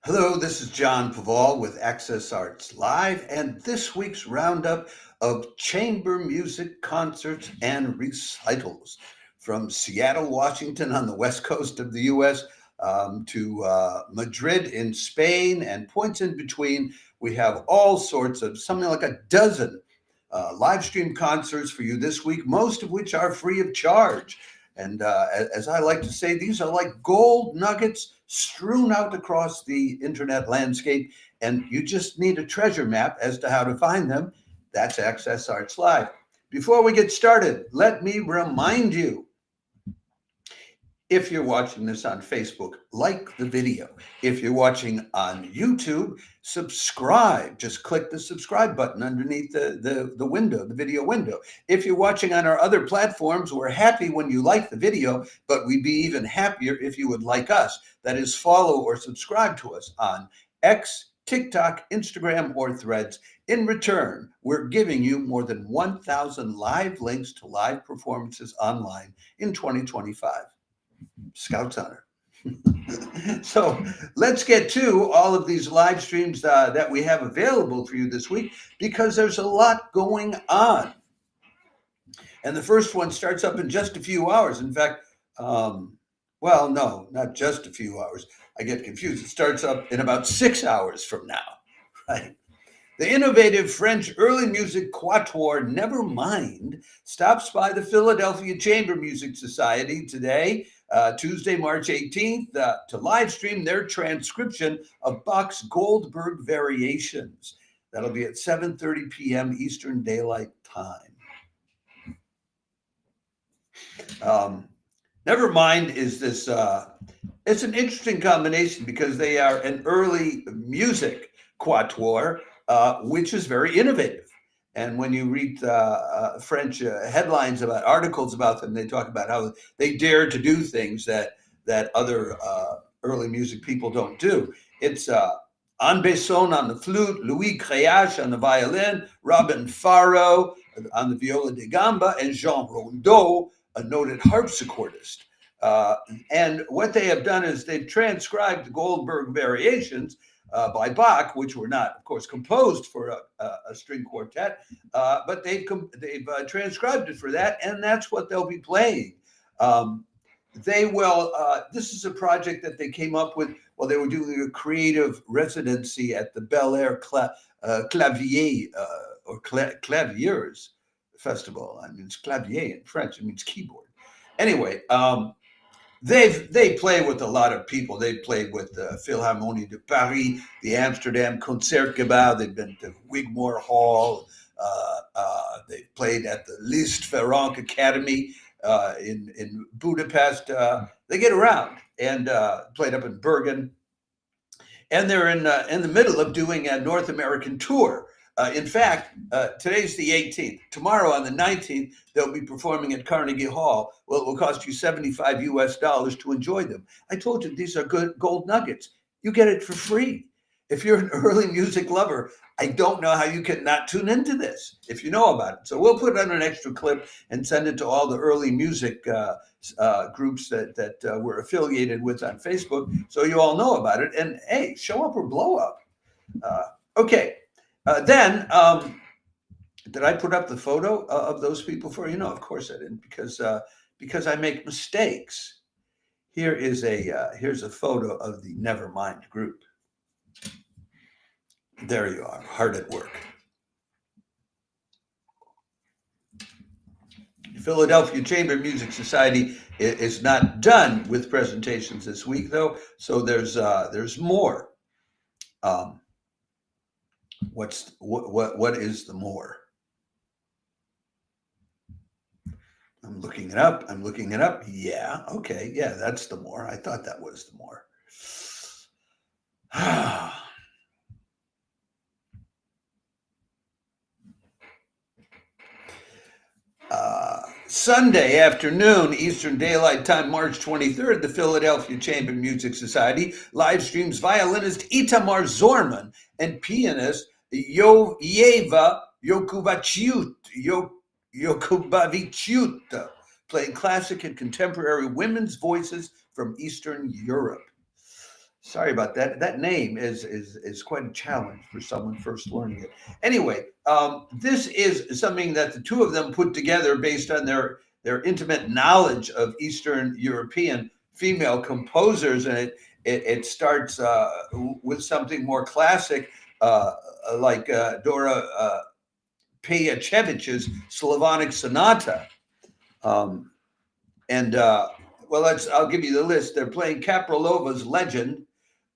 Hello, this is John Perivale with Access Arts Live, and this week's roundup of chamber music concerts and recitals from Seattle, Washington on the west coast of the U.S. To Madrid in Spain and points in between. We have all sorts of something like a dozen live stream concerts for you this week, most of which are free of charge. And as I like to say, these are like gold nuggets strewn out across the internet landscape, and you just need a treasure map as to how to find them. That's Access Arts Live. Before we get started, let me remind you, if you're watching this on Facebook, like the video. If you're watching on YouTube, subscribe. Just click the subscribe button underneath the window, the video window. If you're watching on our other platforms, we're happy when you like the video, but we'd be even happier if you would like us. That is, follow or subscribe to us on X, TikTok, Instagram, or Threads. In return, we're giving you more than 1,000 live links to live performances online in 2025. Scout's honor. So let's get to all of these live streams that we have available for you this week, because there's a lot going on. And the first one starts up in just a few hours. In fact, well, no, not just a few hours. I get confused. It starts up in about 6 hours from now, right? The innovative French early music quatuor Nevermind stops by the Philadelphia Chamber Music Society today, Tuesday, March 18th, to live stream their transcription of Bach's Goldberg Variations. That'll be at 7:30 p.m. Eastern Daylight Time. Nevermind is this, it's an interesting combination because they are an early music quatuor, which is very innovative. And when you read French headlines about articles about them, they talk about how they dare to do things that other early music people don't do. It's Anne Besson on the flute, Louis Créache on the violin, Robin Faro on the viola da gamba, and Jean Rondeau, a noted harpsichordist. And what they have done is they've transcribed the Goldberg Variations by Bach, which were not, of course, composed for a string quartet, but they've transcribed it for that, and that's what they'll be playing. They will. This is a project that they came up with while they were doing a creative residency at the Bel Air Clavier or Claviers Festival. I mean, it's clavier in French. It means keyboard. Anyway. They play with a lot of people. They played with the Philharmonie de Paris, the Amsterdam Concertgebouw. They've been to Wigmore Hall. They've played at the Liszt Ferenc Academy in Budapest. They get around and played up in Bergen. And they're in the middle of doing a North American tour. In fact, today's the 18th. Tomorrow on the 19th, they'll be performing at Carnegie Hall. Well, it will cost you $75 US to enjoy them. I told you these are good gold nuggets. You get it for free. If you're an early music lover, I don't know how you can not tune into this if you know about it. So we'll put on an extra clip and send it to all the early music groups that we're affiliated with on Facebook, so you all know about it. And hey, show up or blow up. Okay. Then, did I put up the photo of those people for you? No, of course I didn't, because I make mistakes. Here's a photo of the Nevermind group. There you are, hard at work. The Philadelphia Chamber Music Society is not done with presentations this week, though, so there's more. What is the more? I'm looking it up. Yeah, okay. Yeah, that's the more. I thought that was the more. Sunday afternoon, Eastern Daylight Time, March 23rd, the Philadelphia Chamber Music Society live streams violinist Itamar Zorman and pianist Yeva Yokubavichut playing classic and contemporary women's voices from Eastern Europe. Sorry about that. That name is quite a challenge for someone first learning it. Anyway, this is something that the two of them put together based on their intimate knowledge of Eastern European female composers, and it starts with something more classic, like Dora Pejacevich's Slavonic Sonata. And well, I'll give you the list. They're playing Kapralova's Legend,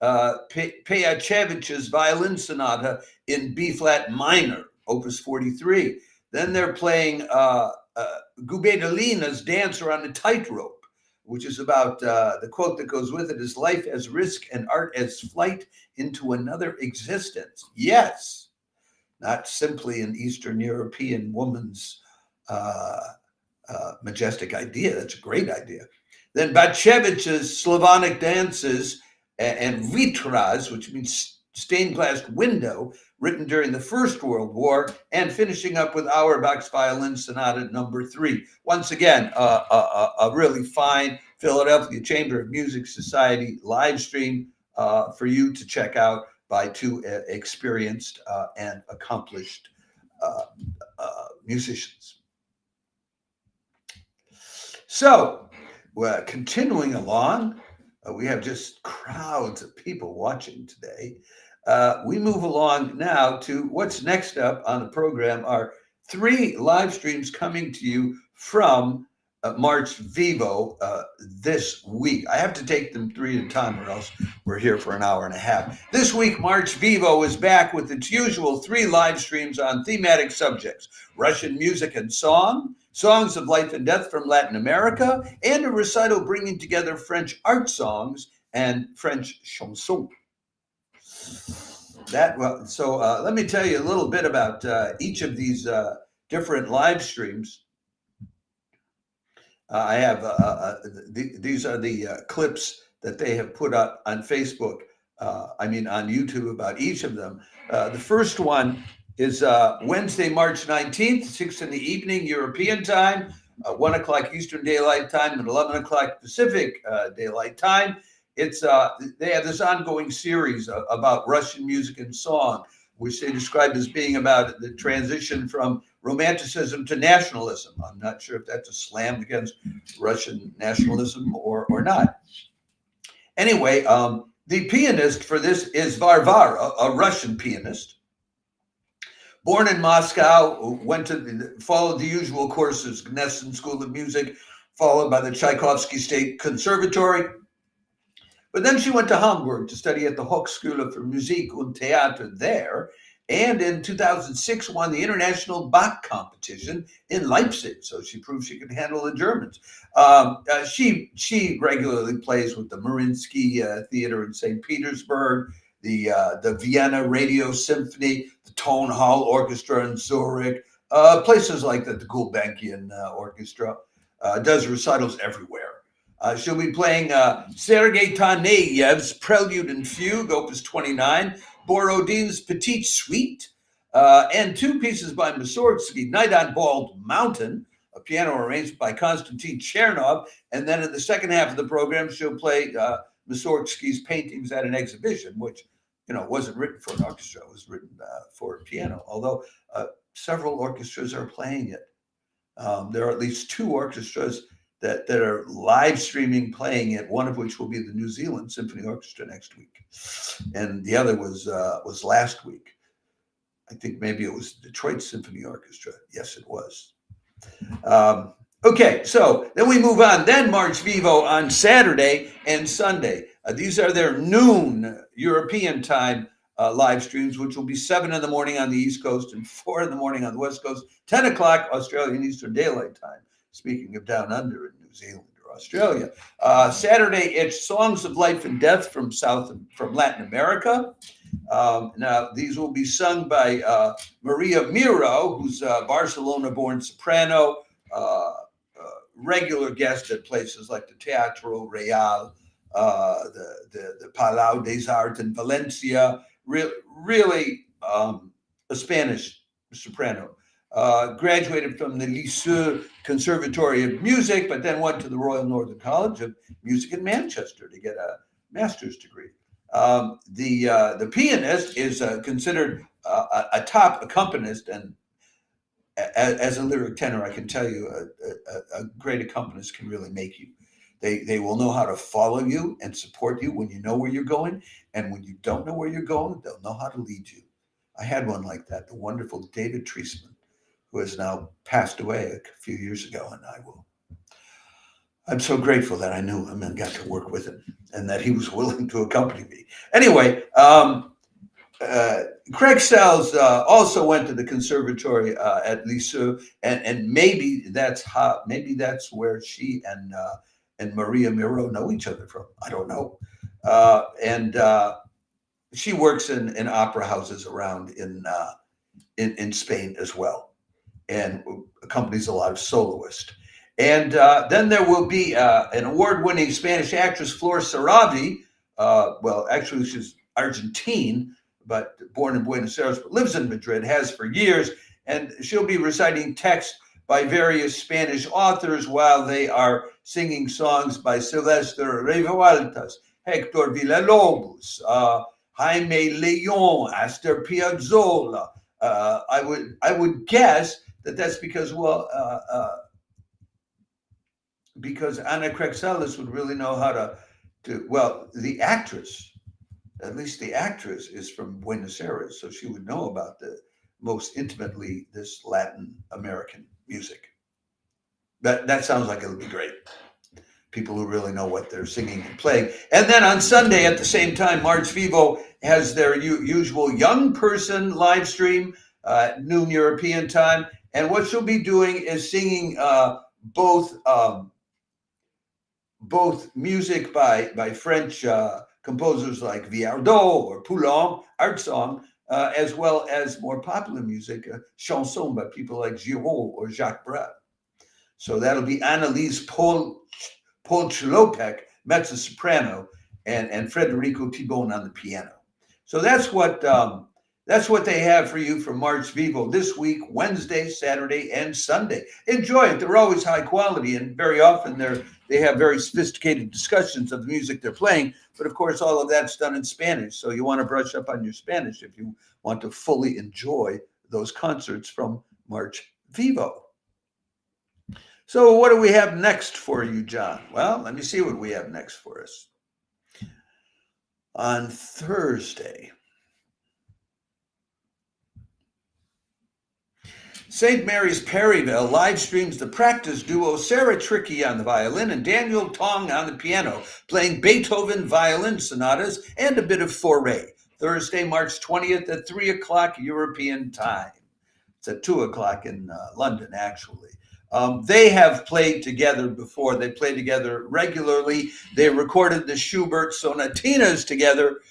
Pejacevich's Violin Sonata in B flat minor, Opus 43. Then they're playing Gubaidulina's Dancer on a Tightrope, which is about the quote that goes with it is life as risk and art as flight into another existence. Yes, not simply an Eastern European woman's majestic idea. That's a great idea. Then Batchevich's Slavonic Dances and Vitras, which means stained glass window, written during the First World War, and finishing up with Auerbach's Violin Sonata number 3. Once again, a really fine Philadelphia Chamber of Music Society live stream for you to check out by two experienced and accomplished musicians. So, we're continuing along. We have just crowds of people watching today. We move along now to what's next up on the program are 3 live streams coming to you from MarchVivo this week. I have to take them 3 at a time or else we're here for an hour and a half. This week, MarchVivo is back with its usual 3 live streams on thematic subjects: Russian music and song, songs of life and death from Latin America, and a recital bringing together French art songs and French chanson. Let me tell you a little bit about each of these different live streams. I have these are the clips that they have put up on Facebook. On YouTube about each of them. The first one is Wednesday, March 19th, 6 in the evening, European time, 1 o'clock Eastern Daylight Time, and 11 o'clock Pacific Daylight Time. It's they have this ongoing series about Russian music and song, which they describe as being about the transition from romanticism to nationalism. I'm not sure if that's a slam against Russian nationalism or not. Anyway, the pianist for this is Varvara, a Russian pianist. Born in Moscow, followed the usual courses, Gnesson School of Music, followed by the Tchaikovsky State Conservatory. But then she went to Hamburg to study at the Hochschule für Musik und Theater there, and in 2006 won the International Bach competition in Leipzig. So she proved she could handle the Germans. She regularly plays with the Mariinsky Theater in St. Petersburg, the Vienna Radio Symphony, the Tone Hall Orchestra in Zurich, places like the Gulbenkian Orchestra. Does recitals everywhere. She'll be playing Sergei Taneyev's Prelude and Fugue, Opus 29, Borodin's Petite Suite, and 2 pieces by Mussorgsky, Night on Bald Mountain, a piano arrangement by Konstantin Chernov, and then in the second half of the program, she'll play Mussorgsky's Paintings at an Exhibition, which wasn't written for an orchestra; it was written for a piano. Although several orchestras are playing it, there are at least 2 orchestras that are live streaming playing it, one of which will be the New Zealand Symphony Orchestra next week. And the other was last week. I think maybe it was Detroit Symphony Orchestra. Yes, it was. Okay, so then we move on. Then MarchVivo on Saturday and Sunday. These are their noon European time live streams, which will be 7 in the morning on the East Coast and 4 in the morning on the West Coast, 10 o'clock Australian Eastern Daylight Time. Speaking of down under in New Zealand or Australia. Saturday, it's Songs of Life and Death from Latin America. Now, these will be sung by Maria Miro, who's a Barcelona-born soprano, regular guest at places like the Teatro Real, the Palau des Arts in Valencia, really a Spanish soprano. Graduated from the Lycée Conservatory of Music, but then went to the Royal Northern College of Music in Manchester to get a master's degree. The pianist is considered a top accompanist, and as a lyric tenor, I can tell you a great accompanist can really make you. They will know how to follow you and support you when you know where you're going, and when you don't know where you're going, they'll know how to lead you. I had one like that, the wonderful David Treisman, who has now passed away a few years ago, and I'm so grateful that I knew him and got to work with him, and that he was willing to accompany me. Anyway, Craig Sells also went to the conservatory at Lisieux, and maybe that's where she and Maria Miro know each other from. I don't know. And she works in opera houses around in Spain as well, and accompanies a lot of soloists. And then there will be an award-winning Spanish actress, Flor Saravi. Well, actually, she's Argentine, but born in Buenos Aires, but lives in Madrid, has for years. And she'll be reciting texts by various Spanish authors while they are singing songs by Silvestre Revueltas, Hector Villalobos, Jaime Leon, Astor Piazzolla. I would guess that that's because, because Ana Crexelis would really know how to the actress, at least the actress, is from Buenos Aires, so she would know about most intimately this Latin American music. That sounds like it'll be great. People who really know what they're singing and playing. And then on Sunday at the same time, MarchVivo has their usual young person live stream at noon European time. And what she'll be doing is singing both music by French composers like Viardot or Poulenc, art song, as well as more popular music, chanson by people like Giraud or Jacques Brel. So that'll be Anne-Lise Polchlopek, mezzo-soprano, and Federico Tibone on the piano. So that's what they have for you from MarchVivo this week, Wednesday, Saturday, and Sunday. Enjoy it. They're always high quality, and very often they have very sophisticated discussions of the music they're playing. But of course, all of that's done in Spanish. So you want to brush up on your Spanish if you want to fully enjoy those concerts from MarchVivo. So what do we have next for you, John? Well, let me see what we have next for us. On Thursday, St. Mary's Perivale live streams the practice duo Sara Trickey on the violin and Daniel Tong on the piano, playing Beethoven violin sonatas and a bit of Fauré. Thursday, March 20th at 3 o'clock European time. It's at 2 o'clock in London, actually. They have played together before. They play together regularly. They recorded the Schubert sonatinas together,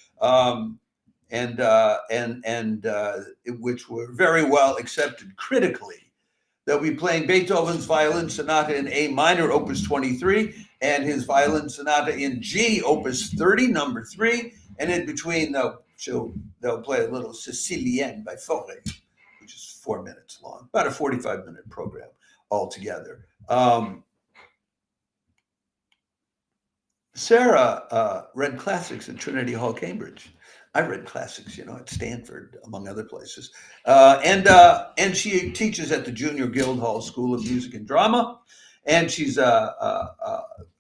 which were very well accepted critically. They'll be playing Beethoven's violin sonata in A minor, opus 23, and his violin sonata in G, opus 30, number 3. And in between, they'll play a little Sicilienne by Fauré, which is 4 minutes long, about a 45-minute program altogether. Sarah read classics at Trinity Hall, Cambridge. I read classics, at Stanford, among other places. And she teaches at the Junior Guildhall School of Music and Drama. And she's a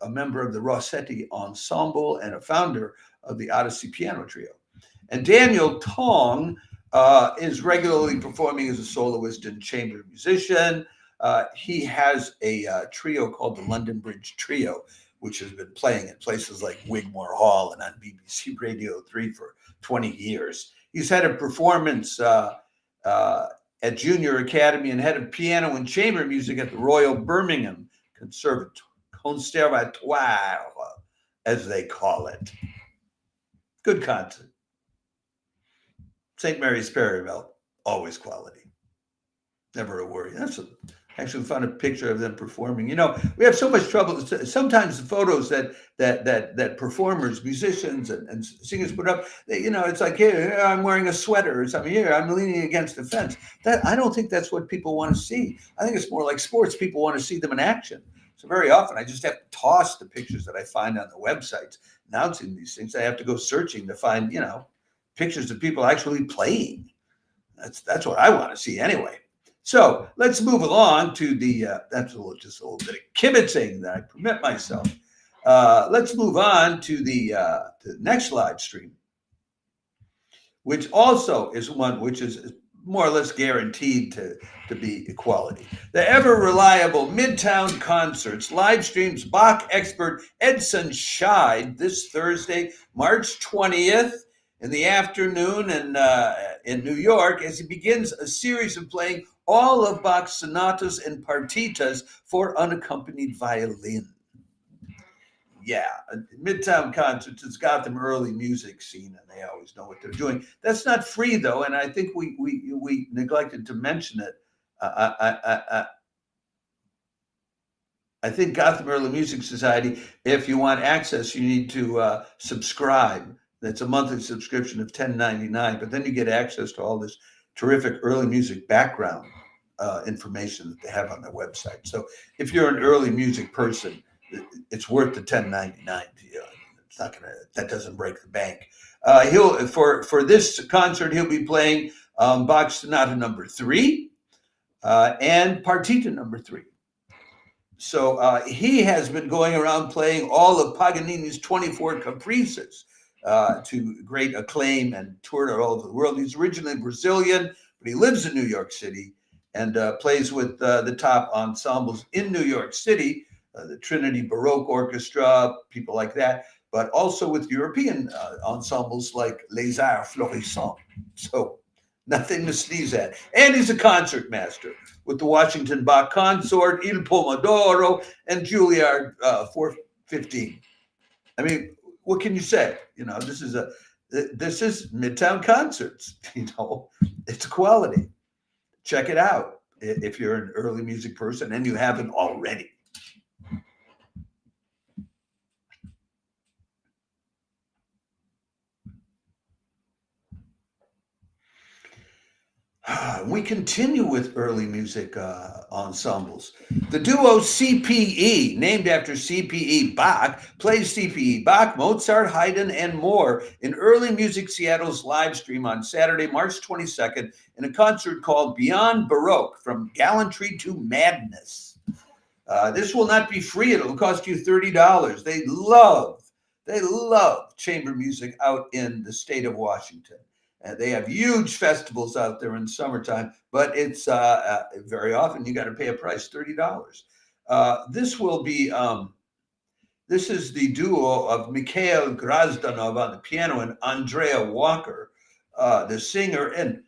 member of the Rossetti Ensemble and a founder of the Odyssey Piano Trio. And Daniel Tong is regularly performing as a soloist and chamber musician. He has a trio called the London Bridge Trio, which has been playing at places like Wigmore Hall and on BBC Radio 3 for 20 years. He's had a performance at Junior Academy and head of piano and chamber music at the Royal Birmingham Conservatoire, as they call it. Good concert. St. Mary's Perivale, always quality. Never a worry. Actually found a picture of them performing. We have so much trouble. Sometimes the photos that performers, musicians, and singers put up, it's like, here I'm wearing a sweater or something. Here I'm leaning against the fence. I don't think that's what people want to see. I think it's more like sports. People want to see them in action. So very often I just have to toss the pictures that I find on the websites announcing these things. I have to go searching to find, pictures of people actually playing. That's what I want to see anyway. So let's move along to the, just a little bit of kibitzing that I permit myself. Let's move on to the next live stream, which also is one which is more or less guaranteed to be equality. The ever-reliable Midtown Concerts live streams Bach expert Edson Scheid this Thursday, March 20th in the afternoon in New York as he begins a series of playing all of Bach's sonatas and partitas for unaccompanied violin. Yeah, Midtown Concerts has got them early music scene, and they always know what they're doing. That's not free though, and I think we neglected to mention it. I think Gotham Early Music Society, if you want access, you need to subscribe. That's a monthly subscription of $10.99, but then you get access to all this terrific early music background information that they have on their website. So if you're an early music person, it's worth the $10.99 to you. It's not that doesn't break the bank. He'll for this concert he'll be playing Bach's Sonata Number 3 and Partita Number 3. So he has been going around playing all of Paganini's 24 Caprices to great acclaim and toured all over the world. He's originally Brazilian, but he lives in New York City and plays with the top ensembles in New York City. The Trinity Baroque Orchestra, people like that, but also with European ensembles like Les Arts Florissants. So nothing to sneeze at. And he's a concert master with the Washington Bach Consort, Il Pomodoro, and Juilliard 415. I mean, what can you say? This is Midtown Concerts. It's quality. Check it out if you're an early music person and you haven't already. We continue with early music ensembles. The duo CPE, named after CPE Bach, plays CPE Bach, Mozart, Haydn, and more in Early Music Seattle's live stream on Saturday, March 22nd, in a concert called Beyond Baroque, From Gallantry to Madness. This will not be free. It'll cost you $30. They love chamber music out in the state of Washington. They have huge festivals out there in summertime, but it's very often you got to pay a price, $30. This is the duo of Mikhail Grazdanov on the piano and Andrea Walker, the singer, and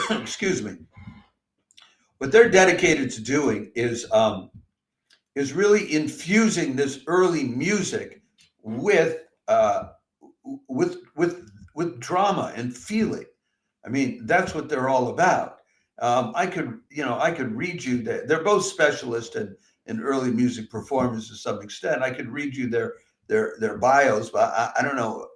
excuse me. What they're dedicated to doing is really infusing this early music with drama and feeling. I mean, that's what they're all about. I could read you that they're both specialists in early music performance to some extent. I could read you their bios, but I don't know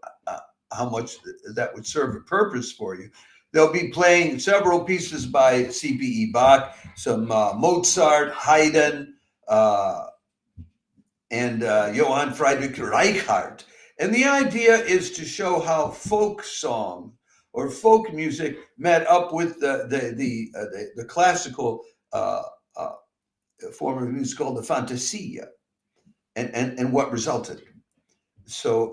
how much that would serve a purpose for you. They'll be playing several pieces by CPE Bach, some Mozart, Haydn, and Johann Friedrich Reichardt. And the idea is to show how folk song or folk music met up with the classical form of music called the fantasia, and what resulted. So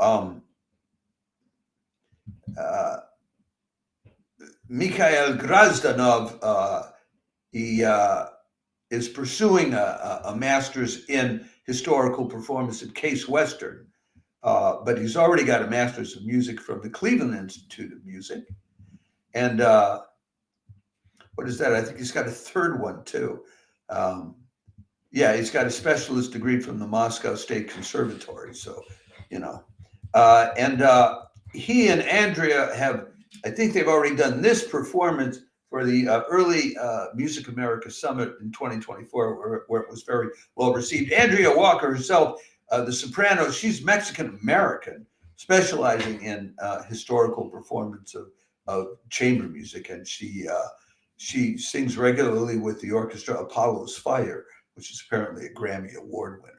Mikhail Grazdanov, he is pursuing a master's in historical performance at Case Western. But he's already got a master's of music from the Cleveland Institute of Music. And what is that? I think he's got a third one too. He's got a specialist degree from the Moscow State Conservatory. So, he and Andrea have, I think they've already done this performance for the early Music America Summit in 2024, where it was very well received. Andrea Walker herself, the soprano, she's Mexican-American, specializing in historical performance of chamber music. And she sings regularly with the orchestra Apollo's Fire, which is apparently a Grammy Award winner.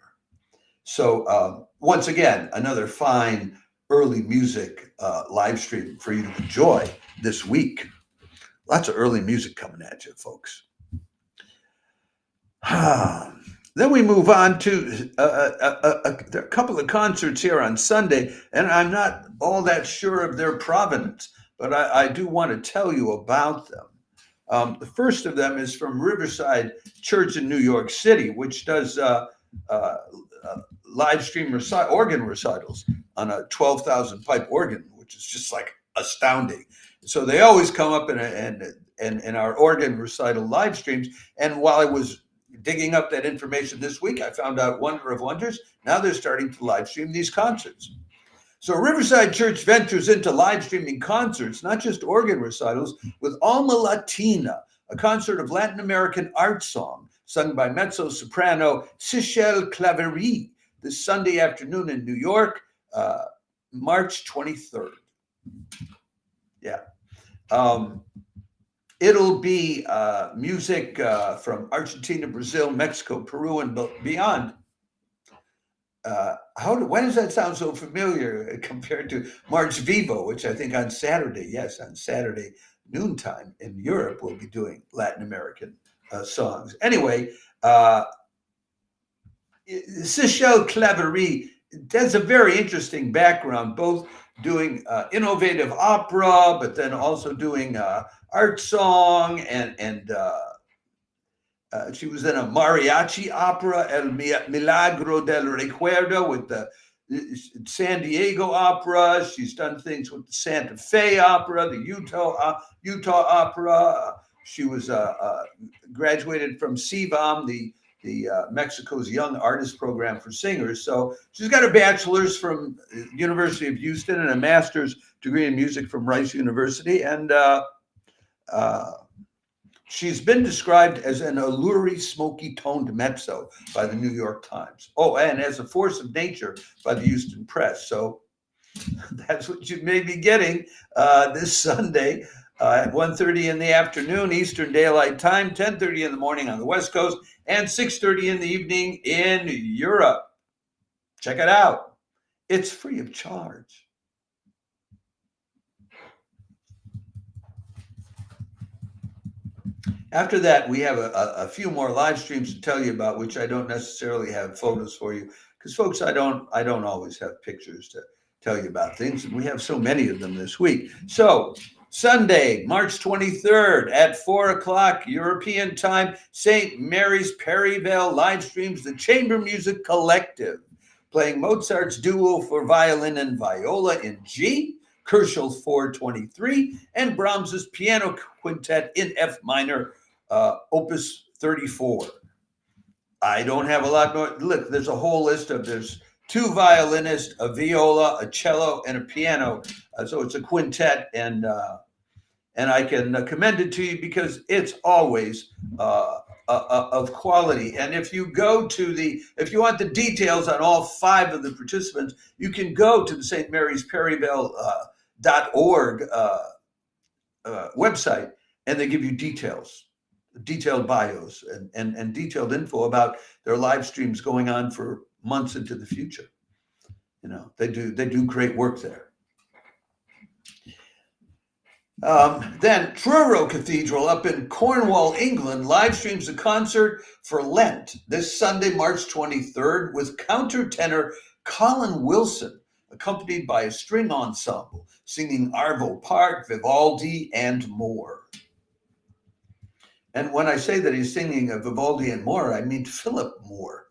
So once again, another fine early music live stream for you to enjoy this week. Lots of early music coming at you, folks. Then we move on to a couple of concerts here on Sunday, and I'm not all that sure of their provenance, but I do want to tell you about them. The first of them is from Riverside Church in New York City, which does live stream organ recitals on a 12,000 pipe organ, which is just like astounding. So they always come up in our organ recital live streams. And while I was digging up that information this week, I found out, wonder of wonders, now they're starting to live stream these concerts. So Riverside Church ventures into live streaming concerts, not just organ recitals, with Alma Latina, a concert of Latin American art song sung by mezzo-soprano Sichelle Claverie, this Sunday afternoon in New York, March 23rd. Yeah. It'll be music from Argentina, Brazil, Mexico, Peru, and beyond. Why does that sound so familiar compared to MarchVivo, which I think on Saturday noontime in Europe, we'll be doing Latin American songs. Anyway, Sichelle Claverie has a very interesting background, both doing innovative opera, but then also doing art song, and she was in a mariachi opera, El Milagro del Recuerdo, with the San Diego Opera. She's done things with the Santa Fe Opera, the Utah Opera. She was graduated from CVAM, the Mexico's Young Artist Program for Singers. So she's got a bachelor's from University of Houston and a master's degree in music from Rice University. And she's been described as an alluring, smoky-toned mezzo by the New York Times. Oh, and as a force of nature by the Houston Press. So that's what you may be getting this Sunday at 1:30 in the afternoon, Eastern Daylight Time, 10:30 in the morning on the West Coast, and 6:30 in the evening in Europe. Check it out. It's free of charge. After that, we have a few more live streams to tell you about, which I don't necessarily have photos for you, because folks, I don't always have pictures to tell you about things, and we have so many of them this week. So Sunday, March 23rd at 4 o'clock European time, St. Mary's Perivale live streams the Chamber Music Collective, playing Mozart's duo for violin and viola in G, Köchel's 423, and Brahms's piano quintet in F minor, opus 34. I don't have a lot more. Look, there's a whole list there's 2 violinists, a viola, a cello, and a piano. So it's a quintet, and I can commend it to you because it's always of quality. And if you if you want the details on all 5 of the participants, you can go to the St. Mary's Perivale.org website, and they give you detailed bios and detailed info about their live streams going on for months into the future. You know, they do great work there. Then Truro Cathedral up in Cornwall, England, live streams a concert for Lent this Sunday, March 23rd, with countertenor Colin Wilson, accompanied by a string ensemble singing Arvo Part, Vivaldi, and more. And when I say that he's singing Vivaldi and more, I mean Philip Moore,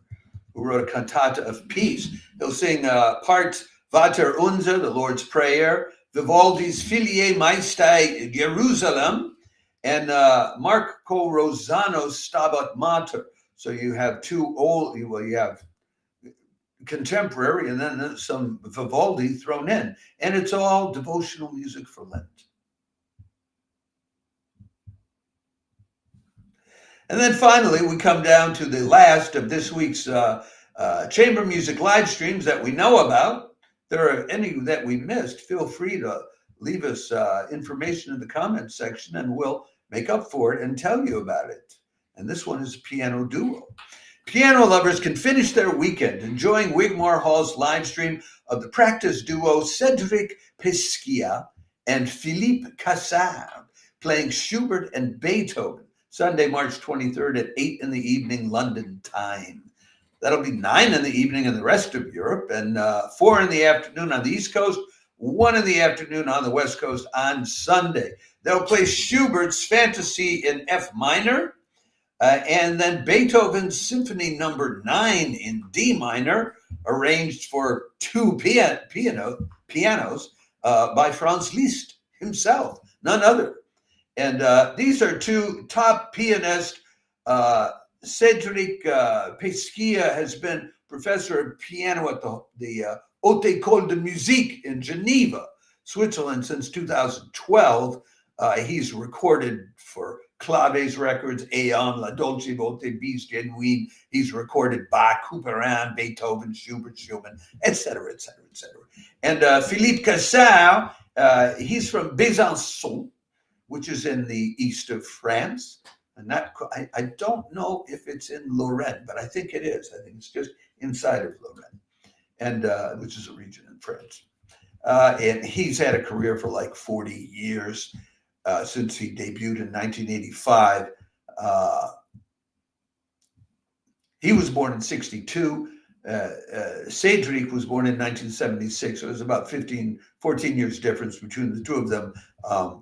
who wrote a cantata of peace. He'll sing parts Vater Unser, the Lord's Prayer, Vivaldi's Filie Maestae Jerusalem, and Marco Rosano's Stabat Mater. So you have you have contemporary and then some Vivaldi thrown in. And it's all devotional music for Lent. And then finally, we come down to the last of this week's chamber music live streams that we know about. If there are any that we missed, feel free to leave us information in the comments section, and we'll make up for it and tell you about it. And this one is a piano duo. Piano lovers can finish their weekend enjoying Wigmore Hall's live stream of the practice duo Cedric Pescia and Philippe Cassard playing Schubert and Beethoven, Sunday, March 23rd at 8 in the evening, London time. That'll be 9 in the evening in the rest of Europe, and 4 in the afternoon on the East Coast, 1 in the afternoon on the West Coast on Sunday. They'll play Schubert's Fantasy in F minor, and then Beethoven's Symphony Number 9 in D minor, arranged for 2 pianos by Franz Liszt himself, none other. And these are 2 top pianists. Cedric Pescia has been professor of piano at the Haute École de Musique in Geneva, Switzerland since 2012. He's recorded for Claves Records, Aeon, La Dolce Voce, Bis Genuine. He's recorded Bach, Couperin, Beethoven, Schubert, Schumann, etc., etc., etc. And Philippe Cassard, he's from Besançon, which is in the east of France. And I don't know if it's in Lorraine, but I think it is. I think it's just inside of Lorraine, and which is a region in France. And he's had a career for like 40 years since he debuted in 1985. He was born in 1962. Cedric was born in 1976. So it was about 14 years difference between the 2 of them.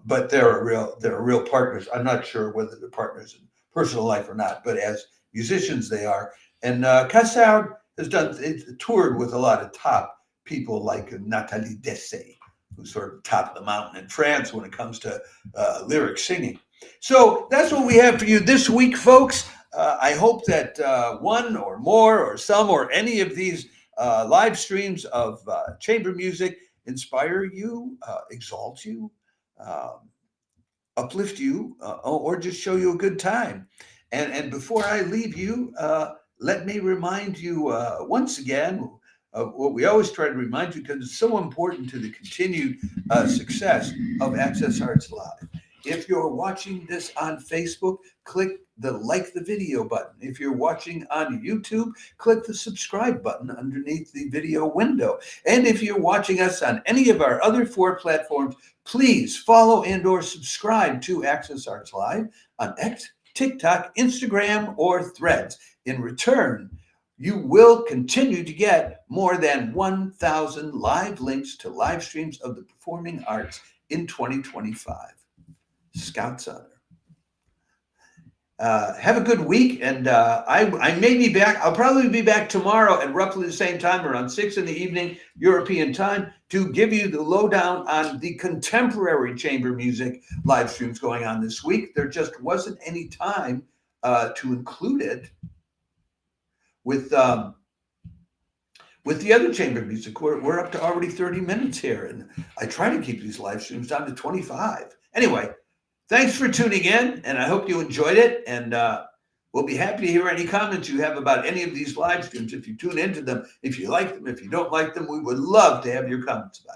But they're real partners. I'm not sure whether they're partners in personal life or not, but as musicians they are. And Cassard has toured with a lot of top people like Nathalie Dessay, who's sort of top of the mountain in France when it comes to lyric singing. So that's what we have for you this week, folks. I hope that one or more or some or any of these live streams of chamber music inspire you, exalt you, uplift you, or just show you a good time. And before I leave you, let me remind you once again of what we always try to remind you, because it's so important to the continued success of Access Arts Live. If you're watching this on Facebook, click the like the video button. If you're watching on YouTube, click the subscribe button underneath the video window. And if you're watching us on any of our other 4 platforms, please follow and or subscribe to Access Arts Live on X, TikTok, Instagram, or Threads. In return, you will continue to get more than 1,000 live links to live streams of the performing arts in 2025. Scout's honor. Have a good week, and I may be back. I'll probably be back tomorrow at roughly the same time, around 6 in the evening, European time, to give you the lowdown on the contemporary chamber music live streams going on this week. There just wasn't any time to include it with the other chamber music. We're up to already 30 minutes here, and I try to keep these live streams down to 25. Anyway, thanks for tuning in, and I hope you enjoyed it. And we'll be happy to hear any comments you have about any of these live streams. If you tune into them, if you like them, if you don't like them, we would love to have your comments about it.